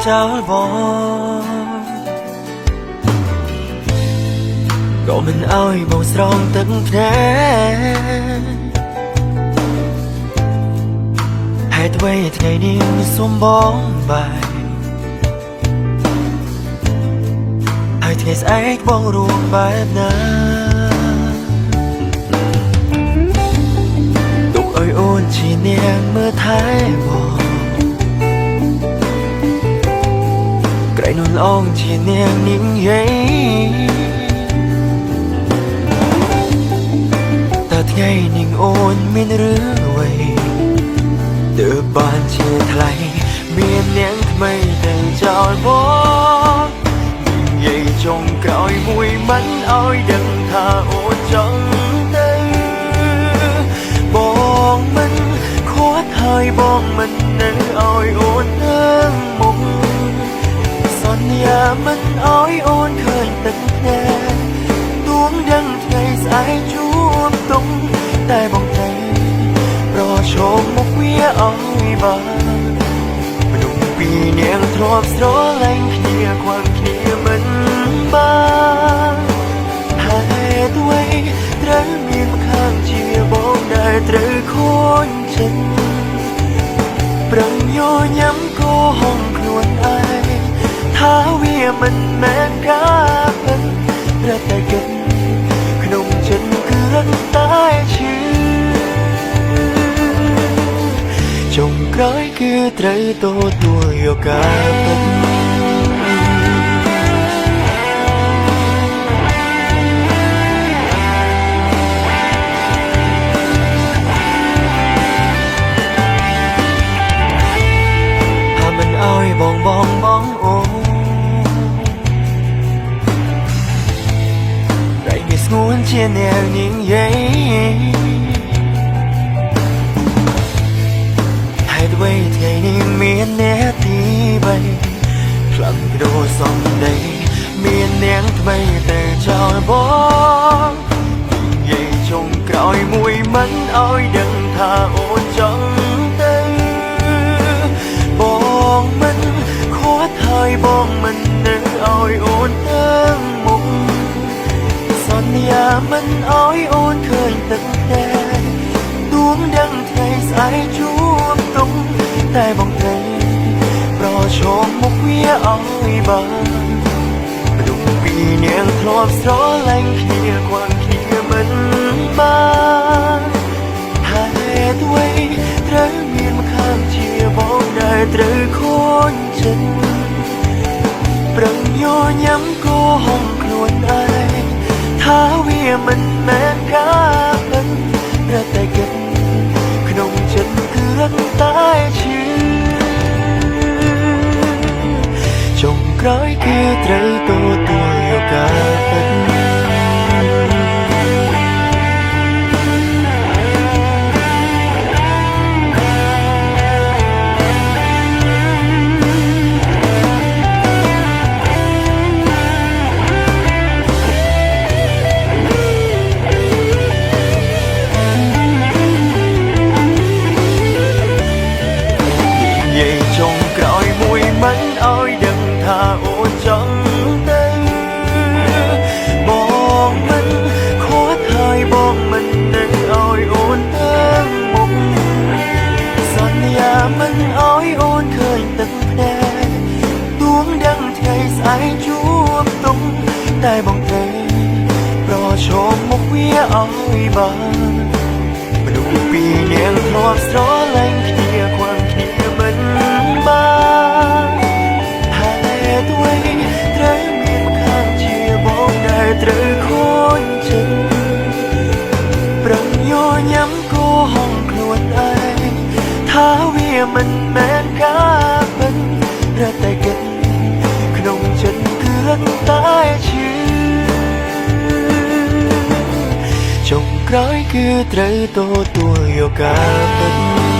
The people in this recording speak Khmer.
ចោលបងក៏មិនអោយបងស្រង់ទឹកភ្នែកហេតុអ្វីថ្ងៃនេះសុំបងបាយហើយថ្ងៃស្អែកបងរួមបែបណាទុកឲ្យអូនជានាងមើលថែបងក្រៃនួនអងជានាងនាងយាយតើថ្ងៃនាងអូនមានរឿងអ្វីទើបបានជាថ្លៃមាននាងថ្មីទៅចោលបងនាងយាយចុងក្រោយមួយមិនអោយដឹងថាអូនចង់ទៅបងមិនខត់ហើយបងមិននៅអោយអូននឹងមុខសន្យាមិនអោយអូនឃើញទឹកភ្នែកទួងដឹងថ្ងៃស្អែកជួបទុំតែបងទៅប្រឈមមុខវាអោយបានមនុស្សពីរនាងធ្លាប់ស្រឡាញ់គ្នាខ្វាំងគ្នាមិនបានហេតុអ្វីត្រូវមានម្ខាងជាបងដែលត្រូវខូចចិត្តប្រឹងញញ៉ាំកោហងខ្លួនឯងថាវាមិនមែនការពិតរត់តែគិតក្នុងចិត្តគឺរត់តែឈឺចុងក្រោយគឺត្រូវទទួលយកការពិតអើយបងអូតែគេស្ងួនជានាងនាងយាយហើយអ្វីថ្ងៃនេះមានអ្នកទីបីខ្លាំងដូរសំដីមាននាងថ្មីទៅចោលបងនាងយាយចុងក្រោយមួយមិនអោយដឹងថាអូនចង់ទៅបងមិនខត់ហើយបងមិននៅអោយអូនទាំងមុខសន្យាមិនអោយអូនឃើញទឹកភ្នែកទួងដឹងថ្ងៃស្អែកជួបទុំតែបងត្រូវប្រឈមមុខវាអោយបានមនុស្សពីរនាងធ្លាប់ស្រឡាញ់គ្នាខ្វាំងគ្នាមិនបានហេតុអ្វីត្រូវមានម្ខាងជាបងដែលត្រូវខូចចិត្តប្រឹងញញ៉ាំកោហងខ្លួនឯងថាវាមិនមែនការពិតរត់តែគិតក្នុងចិត្តគឺរត់តែឈឺចុងក្រោយគឺត្រូវទទួលយកការពិតមិនអោយដឹងថាអូនចង់ទៅបងមិនខត់ហើយបងមិននៅអោយអូនទាំងមុខសន្យាមិនអោយអូនឃើញទឹកភ្នែកទួងដឹងថ្ងៃស្អែកជួបទុំតែបងទៅប្រឈមមុខវាអោយបានមនុស្សពីរនាងធ្លាប់ស្រឡាញ់គ្នាខ្វាំងគ្នាមិនបានអ្វីត្រូវមានម្ខាងជាបងដែលត្រូវខូចចិត្តប្រឹងញញ៉ាំកោហងខ្លួនឯងថាវាមិនមែនការពិតរត់តែគិតក្នុងចិត្តគឺរត់តែឈឺចុងក្រោយគឺត្រូវទទួលយកការពិត